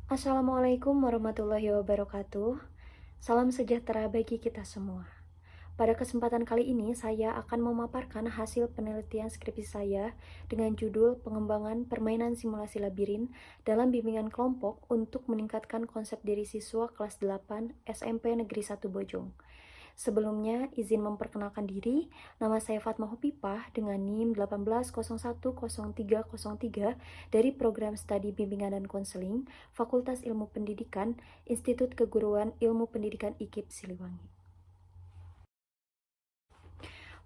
Assalamualaikum warahmatullahi wabarakatuh. Salam sejahtera bagi kita semua. Pada kesempatan kali ini, saya akan memaparkan hasil penelitian skripsi saya dengan judul Pengembangan Permainan Simulasi Labirin dalam Bimbingan Kelompok untuk Meningkatkan Konsep Diri Siswa Kelas 8 SMP Negeri 1 Bojong. Sebelumnya, izin memperkenalkan diri, nama saya Fatma Hopipah dengan NIM 18010303 dari Program Studi Bimbingan dan Konseling, Fakultas Ilmu Pendidikan, Institut Keguruan Ilmu Pendidikan IKIP Siliwangi.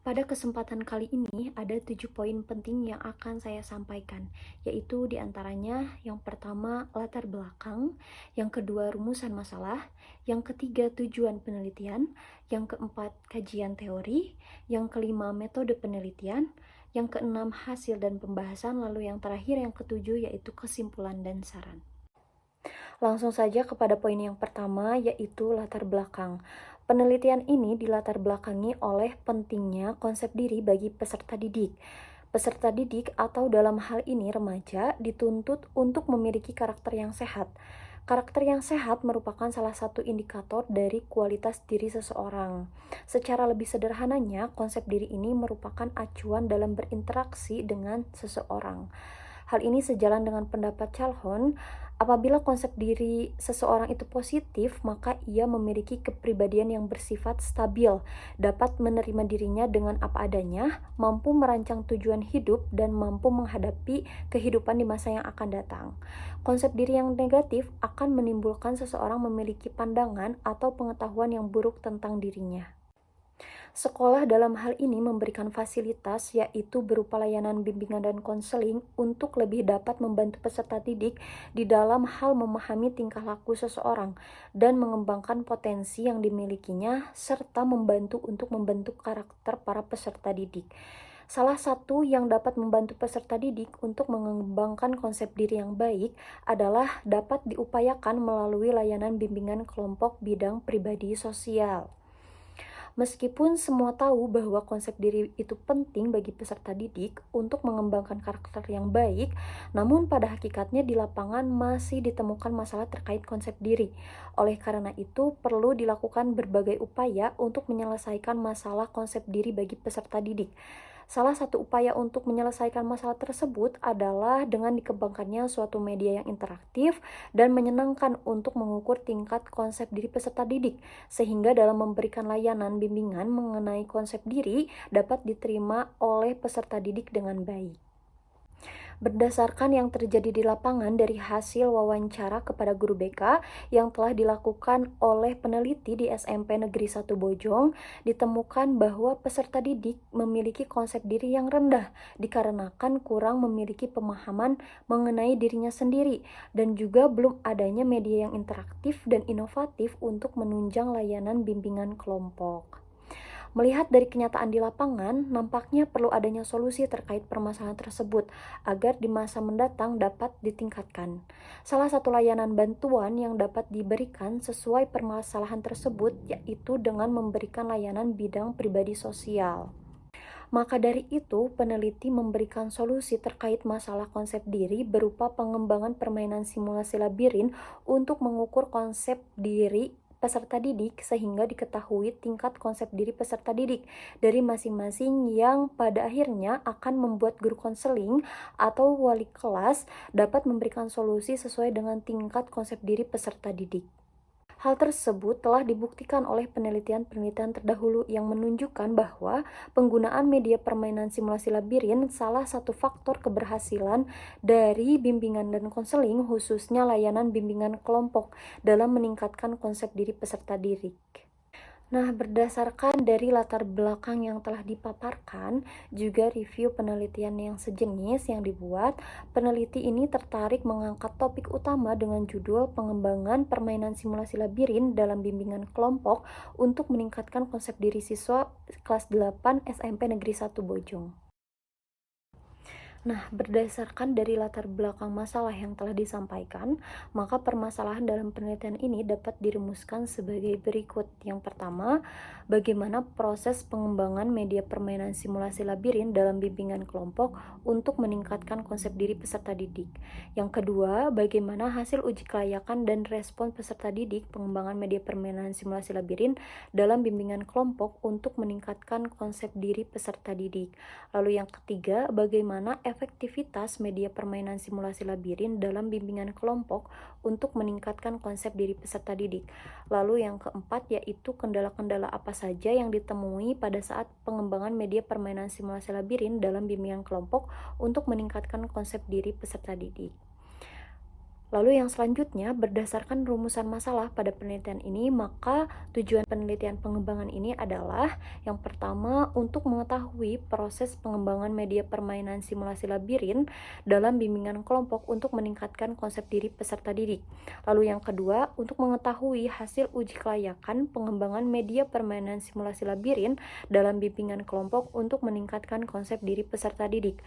Pada kesempatan kali ini ada 7 poin penting yang akan saya sampaikan, yaitu diantaranya yang pertama latar belakang, yang kedua rumusan masalah, yang ketiga tujuan penelitian, yang keempat kajian teori, yang kelima metode penelitian, yang keenam hasil dan pembahasan, lalu yang terakhir yang ketujuh yaitu kesimpulan dan saran. Langsung saja kepada poin yang pertama, yaitu latar belakang. Penelitian ini dilatar belakangi oleh pentingnya konsep diri bagi peserta didik. Peserta didik atau dalam hal ini remaja dituntut untuk memiliki karakter yang sehat. Karakter yang sehat merupakan salah satu indikator dari kualitas diri seseorang. Secara lebih sederhananya, konsep diri ini merupakan acuan dalam berinteraksi dengan seseorang. Hal ini sejalan dengan pendapat Calhoun, apabila konsep diri seseorang itu positif, maka ia memiliki kepribadian yang bersifat stabil, dapat menerima dirinya dengan apa adanya, mampu merancang tujuan hidup, dan mampu menghadapi kehidupan di masa yang akan datang. Konsep diri yang negatif akan menimbulkan seseorang memiliki pandangan atau pengetahuan yang buruk tentang dirinya. Sekolah dalam hal ini memberikan fasilitas yaitu berupa layanan bimbingan dan konseling untuk lebih dapat membantu peserta didik di dalam hal memahami tingkah laku seseorang dan mengembangkan potensi yang dimilikinya serta membantu untuk membentuk karakter para peserta didik. Salah satu yang dapat membantu peserta didik untuk mengembangkan konsep diri yang baik adalah dapat diupayakan melalui layanan bimbingan kelompok bidang pribadi sosial. Meskipun semua tahu bahwa konsep diri itu penting bagi peserta didik untuk mengembangkan karakter yang baik, namun pada hakikatnya di lapangan masih ditemukan masalah terkait konsep diri. Oleh karena itu, perlu dilakukan berbagai upaya untuk menyelesaikan masalah konsep diri bagi peserta didik. Salah satu upaya untuk menyelesaikan masalah tersebut adalah dengan dikembangkannya suatu media yang interaktif dan menyenangkan untuk mengukur tingkat konsep diri peserta didik, sehingga dalam memberikan layanan bimbingan mengenai konsep diri dapat diterima oleh peserta didik dengan baik. Berdasarkan yang terjadi di lapangan dari hasil wawancara kepada guru BK yang telah dilakukan oleh peneliti di SMP Negeri 1 Bojong, ditemukan bahwa peserta didik memiliki konsep diri yang rendah dikarenakan kurang memiliki pemahaman mengenai dirinya sendiri dan juga belum adanya media yang interaktif dan inovatif untuk menunjang layanan bimbingan kelompok. Melihat dari kenyataan di lapangan, nampaknya perlu adanya solusi terkait permasalahan tersebut agar di masa mendatang dapat ditingkatkan. Salah satu layanan bantuan yang dapat diberikan sesuai permasalahan tersebut yaitu dengan memberikan layanan bidang pribadi sosial. Maka dari itu, peneliti memberikan solusi terkait masalah konsep diri berupa pengembangan permainan simulasi labirin untuk mengukur konsep diri peserta didik sehingga diketahui tingkat konsep diri peserta didik dari masing-masing yang pada akhirnya akan membuat guru konseling atau wali kelas dapat memberikan solusi sesuai dengan tingkat konsep diri peserta didik. Hal tersebut telah dibuktikan oleh penelitian-penelitian terdahulu yang menunjukkan bahwa penggunaan media permainan simulasi labirin salah satu faktor keberhasilan dari bimbingan dan konseling, khususnya layanan bimbingan kelompok dalam meningkatkan konsep diri peserta didik. Nah, berdasarkan dari latar belakang yang telah dipaparkan, juga review penelitian yang sejenis yang dibuat, peneliti ini tertarik mengangkat topik utama dengan judul Pengembangan Permainan Simulasi Labirin dalam Bimbingan Kelompok untuk meningkatkan konsep diri siswa kelas 8 SMP Negeri 1 Bojong. Nah, berdasarkan dari latar belakang masalah yang telah disampaikan, maka permasalahan dalam penelitian ini dapat dirumuskan sebagai berikut. Yang pertama, bagaimana proses pengembangan media permainan simulasi labirin dalam bimbingan kelompok untuk meningkatkan konsep diri peserta didik. Yang kedua, bagaimana hasil uji kelayakan dan respon peserta didik pengembangan media permainan simulasi labirin dalam bimbingan kelompok untuk meningkatkan konsep diri peserta didik. Lalu yang ketiga, bagaimana efektivitas media permainan simulasi labirin dalam bimbingan kelompok untuk meningkatkan konsep diri peserta didik. Lalu yang keempat yaitu kendala-kendala apa saja yang ditemui pada saat pengembangan media permainan simulasi labirin dalam bimbingan kelompok untuk meningkatkan konsep diri peserta didik. Lalu yang selanjutnya, berdasarkan rumusan masalah pada penelitian ini, maka tujuan penelitian pengembangan ini adalah yang pertama untuk mengetahui proses pengembangan media permainan simulasi labirin dalam bimbingan kelompok untuk meningkatkan konsep diri peserta didik. Lalu yang kedua, untuk mengetahui hasil uji kelayakan pengembangan media permainan simulasi labirin dalam bimbingan kelompok untuk meningkatkan konsep diri peserta didik.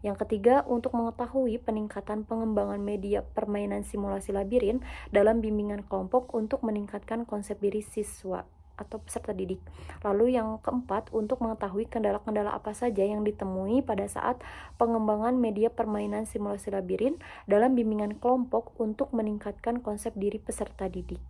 Yang ketiga, untuk mengetahui peningkatan pengembangan media permainan simulasi labirin dalam bimbingan kelompok untuk meningkatkan konsep diri siswa atau peserta didik. Lalu yang keempat, untuk mengetahui kendala-kendala apa saja yang ditemui pada saat pengembangan media permainan simulasi labirin dalam bimbingan kelompok untuk meningkatkan konsep diri peserta didik.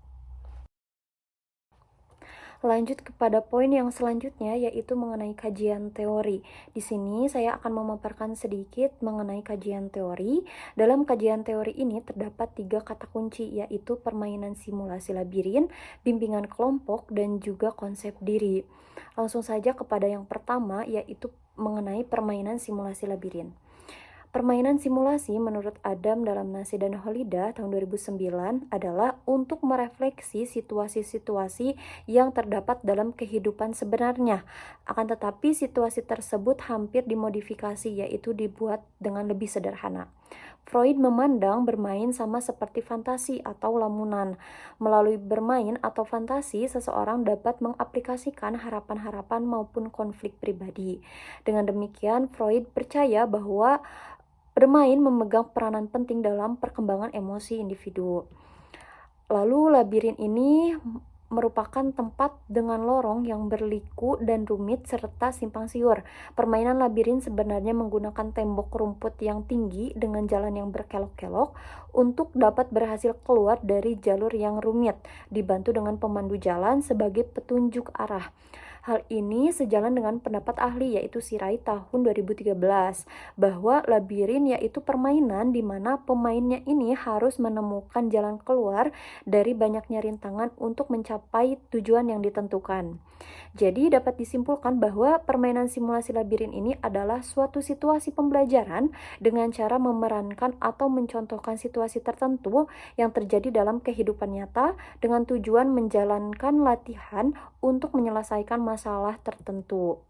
Lanjut kepada poin yang selanjutnya, yaitu mengenai kajian teori. Di sini saya akan memaparkan sedikit mengenai kajian teori. Dalam kajian teori ini terdapat 3 kata kunci, yaitu permainan simulasi labirin, bimbingan kelompok, dan juga konsep diri. Langsung saja kepada yang pertama, yaitu mengenai permainan simulasi labirin. Permainan simulasi menurut Adam dalam Nasi dan Holida tahun 2009 adalah untuk merefleksi situasi-situasi yang terdapat dalam kehidupan sebenarnya. Akan tetapi situasi tersebut hampir dimodifikasi, yaitu dibuat dengan lebih sederhana. Freud memandang bermain sama seperti fantasi atau lamunan. Melalui bermain atau fantasi, seseorang dapat mengaplikasikan harapan-harapan maupun konflik pribadi. Dengan demikian, Freud percaya bahwa bermain memegang peranan penting dalam perkembangan emosi individu. Lalu labirin ini merupakan tempat dengan lorong yang berliku dan rumit serta simpang siur. Permainan labirin sebenarnya menggunakan tembok rumput yang tinggi dengan jalan yang berkelok-kelok untuk dapat berhasil keluar dari jalur yang rumit, dibantu dengan pemandu jalan sebagai petunjuk arah. Hal ini sejalan dengan pendapat ahli, yaitu Sirai tahun 2013, bahwa labirin yaitu permainan di mana pemainnya ini harus menemukan jalan keluar dari banyaknya rintangan untuk mencapai tujuan yang ditentukan. Jadi dapat disimpulkan bahwa permainan simulasi labirin ini adalah suatu situasi pembelajaran dengan cara memerankan atau mencontohkan situasi tertentu yang terjadi dalam kehidupan nyata dengan tujuan menjalankan latihan untuk menyelesaikan masalah tertentu.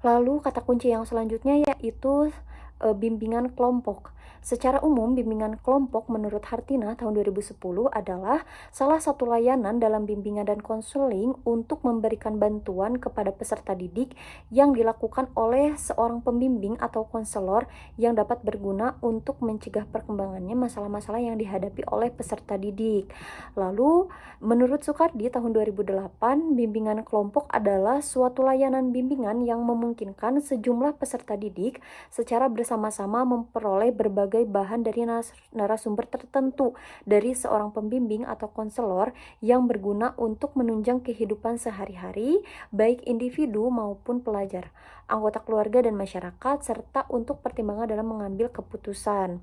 Lalu kata kunci yang selanjutnya yaitu bimbingan kelompok. Secara umum, bimbingan kelompok menurut Hartina tahun 2010 adalah salah satu layanan dalam bimbingan dan konseling untuk memberikan bantuan kepada peserta didik yang dilakukan oleh seorang pembimbing atau konselor yang dapat berguna untuk mencegah perkembangannya masalah-masalah yang dihadapi oleh peserta didik. Lalu, menurut Soekardi tahun 2008, bimbingan kelompok adalah suatu layanan bimbingan yang memungkinkan sejumlah peserta didik secara bersama-sama memperoleh berbagai bahan dari narasumber tertentu dari seorang pembimbing atau konselor yang berguna untuk menunjang kehidupan sehari-hari, baik individu maupun pelajar, anggota keluarga dan masyarakat, serta untuk pertimbangan dalam mengambil keputusan.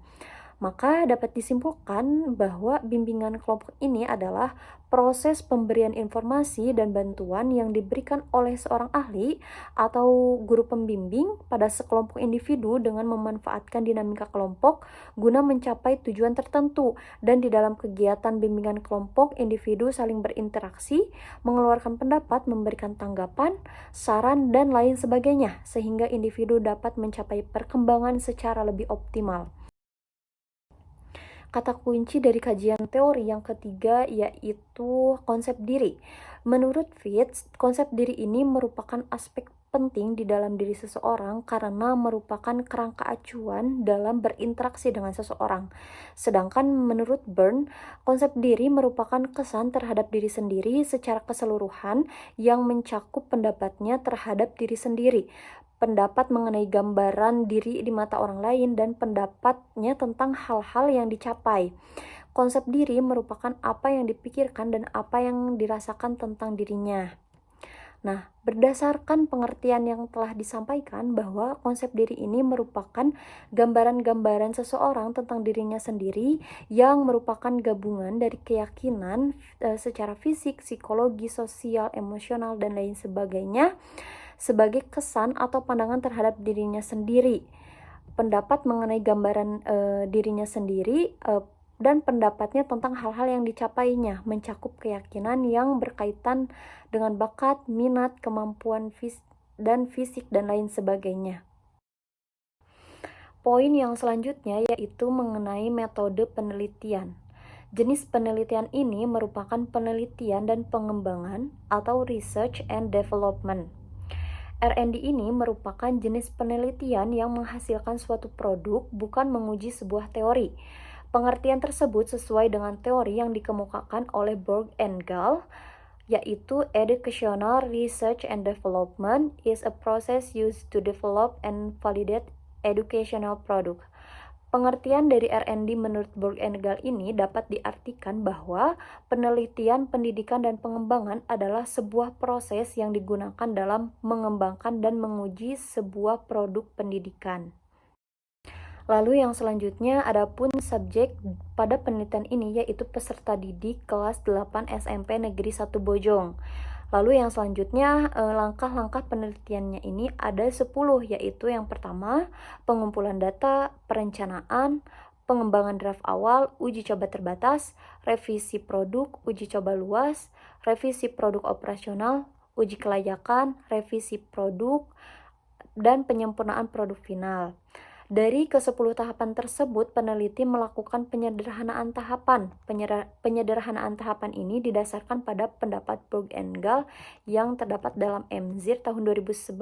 Maka dapat disimpulkan bahwa bimbingan kelompok ini adalah proses pemberian informasi dan bantuan yang diberikan oleh seorang ahli atau guru pembimbing pada sekelompok individu dengan memanfaatkan dinamika kelompok guna mencapai tujuan tertentu. Dan di dalam kegiatan bimbingan kelompok, individu saling berinteraksi, mengeluarkan pendapat, memberikan tanggapan, saran, dan lain sebagainya, sehingga individu dapat mencapai perkembangan secara lebih optimal. Kata kunci dari kajian teori yang ketiga yaitu konsep diri. Menurut Fitz, konsep diri ini merupakan aspek penting di dalam diri seseorang karena merupakan kerangka acuan dalam berinteraksi dengan seseorang. Sedangkan menurut Byrne, konsep diri merupakan kesan terhadap diri sendiri secara keseluruhan yang mencakup pendapatnya terhadap diri sendiri, pendapat mengenai gambaran diri di mata orang lain, dan pendapatnya tentang hal-hal yang dicapai. Konsep diri merupakan apa yang dipikirkan dan apa yang dirasakan tentang dirinya. Nah, berdasarkan pengertian yang telah disampaikan bahwa konsep diri ini merupakan gambaran-gambaran seseorang tentang dirinya sendiri yang merupakan gabungan dari keyakinan secara fisik, psikologi, sosial, emosional, dan lain sebagainya sebagai kesan atau pandangan terhadap dirinya sendiri. Pendapat mengenai gambaran dirinya sendiri dan pendapatnya tentang hal-hal yang dicapainya, mencakup keyakinan yang berkaitan dengan bakat, minat, kemampuan dan fisik, dan lain sebagainya. Poin yang selanjutnya yaitu mengenai metode penelitian. Jenis penelitian ini merupakan penelitian dan pengembangan atau research and development. R&D ini merupakan jenis penelitian yang menghasilkan suatu produk, bukan menguji sebuah teori. Pengertian tersebut sesuai dengan teori yang dikemukakan oleh Borg and Gall, yaitu Educational Research and Development is a process used to develop and validate educational product. Pengertian dari R&D menurut Borg and Gall ini dapat diartikan bahwa penelitian, pendidikan, dan pengembangan adalah sebuah proses yang digunakan dalam mengembangkan dan menguji sebuah produk pendidikan. Lalu yang selanjutnya adapun subjek pada penelitian ini yaitu peserta didik kelas 8 SMP Negeri 1 Bojong. Lalu yang selanjutnya langkah-langkah penelitiannya ini ada 10, yaitu yang pertama pengumpulan data, perencanaan, pengembangan draft awal, uji coba terbatas, revisi produk, uji coba luas, revisi produk operasional, uji kelayakan, revisi produk, dan penyempurnaan produk final. Dari ke-10 tahapan tersebut, peneliti melakukan penyederhanaan tahapan. Penyederhanaan tahapan ini didasarkan pada pendapat Borg and Gall yang terdapat dalam MZIR tahun 2011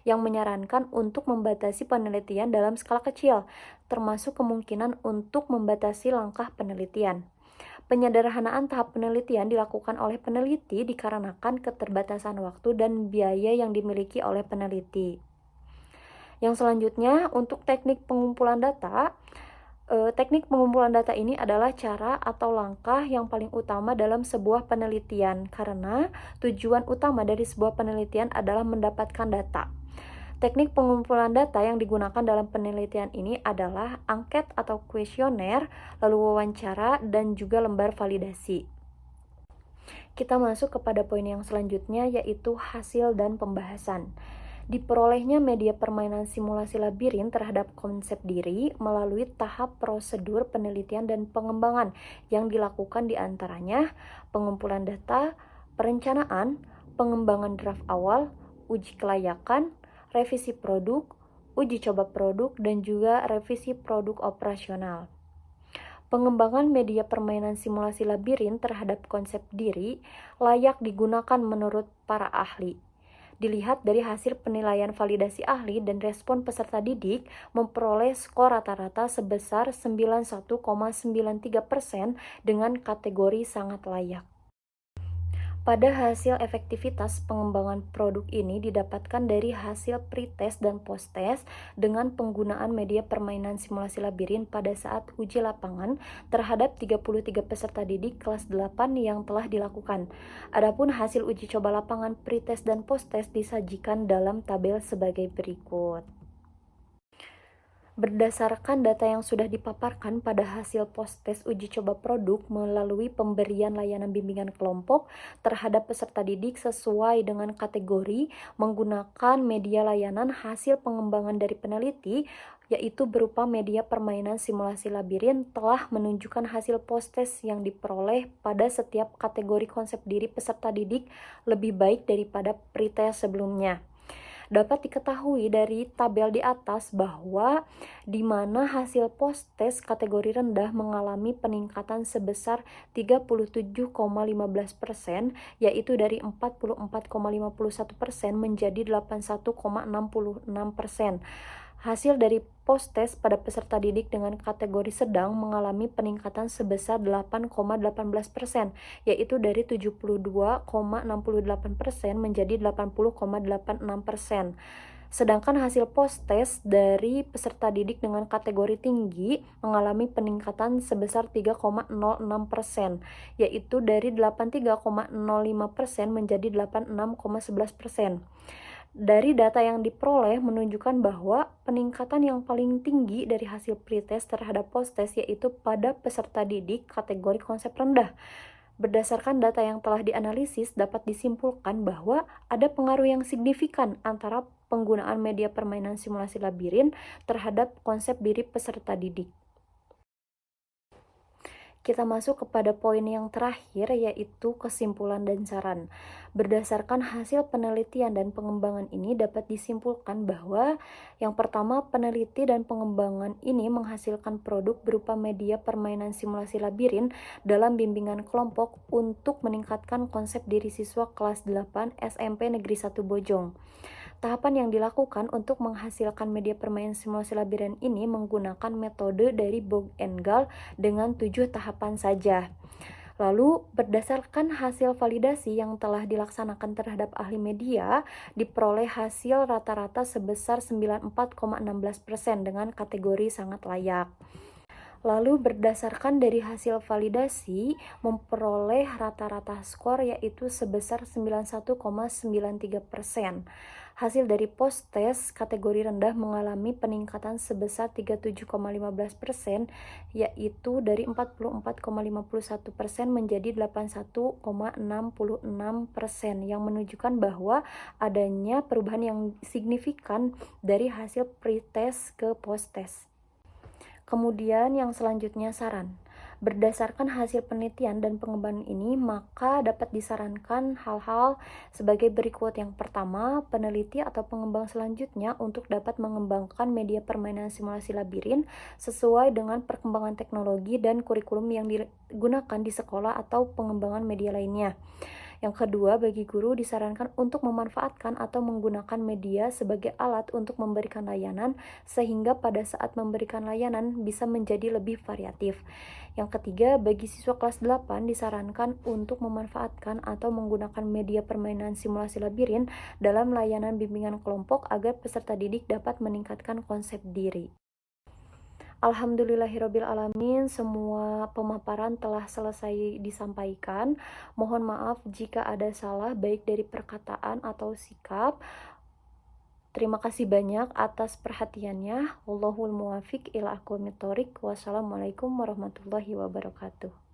yang menyarankan untuk membatasi penelitian dalam skala kecil, termasuk kemungkinan untuk membatasi langkah penelitian. Penyederhanaan tahap penelitian dilakukan oleh peneliti dikarenakan keterbatasan waktu dan biaya yang dimiliki oleh peneliti. Yang selanjutnya, untuk teknik pengumpulan data. Teknik pengumpulan data ini adalah cara atau langkah yang paling utama dalam sebuah penelitian, karena tujuan utama dari sebuah penelitian adalah mendapatkan data. Teknik pengumpulan data yang digunakan dalam penelitian ini adalah angket atau kuesioner, lalu wawancara, dan juga lembar validasi. Kita masuk kepada poin yang selanjutnya, yaitu hasil dan pembahasan. Diperolehnya media permainan simulasi labirin terhadap konsep diri melalui tahap prosedur penelitian dan pengembangan yang dilakukan diantaranya pengumpulan data, perencanaan, pengembangan draft awal, uji kelayakan, revisi produk, uji coba produk, dan juga revisi produk operasional. Pengembangan media permainan simulasi labirin terhadap konsep diri layak digunakan menurut para ahli. Dilihat dari hasil penilaian validasi ahli dan respon peserta didik memperoleh skor rata-rata sebesar 91,93% dengan kategori sangat layak. Pada hasil efektivitas pengembangan produk ini didapatkan dari hasil pretest dan posttest dengan penggunaan media permainan simulasi labirin pada saat uji lapangan terhadap 33 peserta didik kelas 8 yang telah dilakukan. Adapun hasil uji coba lapangan pretest dan posttest disajikan dalam tabel sebagai berikut. Berdasarkan data yang sudah dipaparkan pada hasil post-test uji coba produk melalui pemberian layanan bimbingan kelompok terhadap peserta didik sesuai dengan kategori menggunakan media layanan hasil pengembangan dari peneliti, yaitu berupa media permainan simulasi labirin, telah menunjukkan hasil post-test yang diperoleh pada setiap kategori konsep diri peserta didik lebih baik daripada pretest sebelumnya. Dapat diketahui dari tabel di atas bahwa di mana hasil post-test kategori rendah mengalami peningkatan sebesar 37,15%, yaitu dari 44,51% menjadi 81,66%. Hasil dari post-test pada peserta didik dengan kategori sedang mengalami peningkatan sebesar 8,18%, yaitu dari 72,68% menjadi 80,86%. Sedangkan hasil post-test dari peserta didik dengan kategori tinggi mengalami peningkatan sebesar 3,06%, yaitu dari 83,05% menjadi 86,11%. Dari data yang diperoleh menunjukkan bahwa peningkatan yang paling tinggi dari hasil pretest terhadap post-test yaitu pada peserta didik kategori konsep rendah. Berdasarkan data yang telah dianalisis, dapat disimpulkan bahwa ada pengaruh yang signifikan antara penggunaan media permainan simulasi labirin terhadap konsep diri peserta didik. Kita masuk kepada poin yang terakhir, yaitu kesimpulan dan saran. Berdasarkan hasil penelitian dan pengembangan ini dapat disimpulkan bahwa yang pertama, peneliti dan pengembangan ini menghasilkan produk berupa media permainan simulasi labirin dalam bimbingan kelompok untuk meningkatkan konsep diri siswa kelas 8 SMP Negeri 1 Bojong. Tahapan yang dilakukan untuk menghasilkan media permainan simulasi labirin ini menggunakan metode dari Boog and Gall dengan 7 tahapan saja. Lalu, berdasarkan hasil validasi yang telah dilaksanakan terhadap ahli media, diperoleh hasil rata-rata sebesar 94,16% dengan kategori sangat layak. Lalu berdasarkan dari hasil validasi memperoleh rata-rata skor yaitu sebesar 91,93%. Hasil dari post-test kategori rendah mengalami peningkatan sebesar 37,15%, yaitu dari 44,51% menjadi 81,66%, yang menunjukkan bahwa adanya perubahan yang signifikan dari hasil pre-test ke post-test. Kemudian yang selanjutnya saran. Berdasarkan hasil penelitian dan pengembangan ini, maka dapat disarankan hal-hal sebagai berikut. Yang pertama, peneliti atau pengembang selanjutnya untuk dapat mengembangkan media permainan simulasi labirin sesuai dengan perkembangan teknologi dan kurikulum yang digunakan di sekolah atau pengembangan media lainnya. Yang kedua, bagi guru disarankan untuk memanfaatkan atau menggunakan media sebagai alat untuk memberikan layanan, sehingga pada saat memberikan layanan bisa menjadi lebih variatif. Yang ketiga, bagi siswa kelas 8 disarankan untuk memanfaatkan atau menggunakan media permainan simulasi labirin dalam layanan bimbingan kelompok agar peserta didik dapat meningkatkan konsep diri. Alhamdulillahirabbil alamin, semua pemaparan telah selesai disampaikan. Mohon maaf jika ada salah baik dari perkataan atau sikap. Terima kasih banyak atas perhatiannya. Wallahul muwafiq ila aqwamit thoriq. Wassalamualaikum warahmatullahi wabarakatuh.